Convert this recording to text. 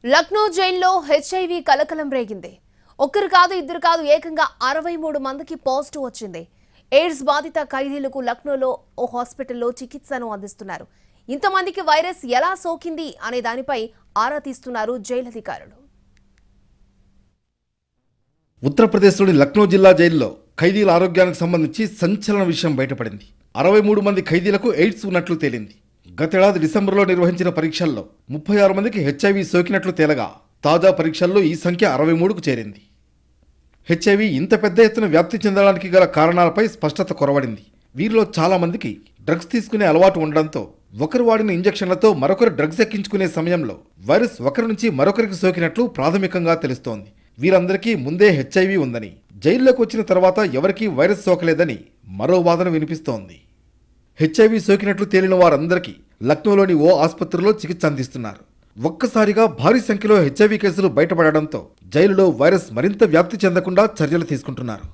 లక్నో జైల్లో హెచ్ఐవి కలకలం రేగింది. ఒక్కరు కాదు ఇద్దరు కాదు ఏకంగా 63 మందికి పాజిటివ్ వచ్చింది. ఎయిడ్స్ బాధిత ఖైదీలకు లక్నోలో ఓ హాస్పిటల్లో చికిత్సను అందిస్తున్నారు. ఇంతమందికి వైరస్ ఎలా సోకింది అనే దానిపై ఆరా తీస్తున్నారు జైలు అధికారులు. ఉత్తరప్రదేశ్లోని లక్నో జిల్లా జైల్లో ఖైదీల ఆరోగ్యానికి సంబంధించి సంచలన విషయం బయటపడింది. 63 మంది ఖైదీలకు ఎయిడ్స్ ఉన్నట్లు తేలింది. గతేడాది డిసెంబర్లో నిర్వహించిన పరీక్షల్లో 36 మందికి హెచ్ఐవి సోకినట్లు తేలగా తాజా పరీక్షల్లో ఈ సంఖ్య 63కు చేరింది. హెచ్ఐవి ఇంత పెద్ద ఎత్తున వ్యాప్తి చెందడానికి గల కారణాలపై స్పష్టత కొరవడింది. వీరిలో చాలా మందికి డ్రగ్స్ తీసుకునే అలవాటు ఉండడంతో ఒకరు వాడిన ఇంజెక్షన్లతో మరొకరు డ్రగ్స్ ఎక్కించుకునే సమయంలో వైరస్ ఒకరి నుంచి మరొకరికి సోకినట్లు ప్రాథమికంగా తెలుస్తోంది. వీరందరికీ ముందే హెచ్ఐవి ఉందని, జైల్లోకి వచ్చిన తర్వాత ఎవరికీ వైరస్ సోకలేదని మరో వాదన వినిపిస్తోంది. హెచ్ఐవి సోకినట్లు తేలిన వారందరికీ లక్నోలోని ఓ ఆసుపత్రిలో చికిత్స అందిస్తున్నారు. ఒక్కసారిగా భారీ సంఖ్యలో హెచ్ఐవి కేసులు బయటపడడంతో జైలులో వైరస్ మరింత వ్యాప్తి చెందకుండా చర్యలు తీసుకుంటున్నారు.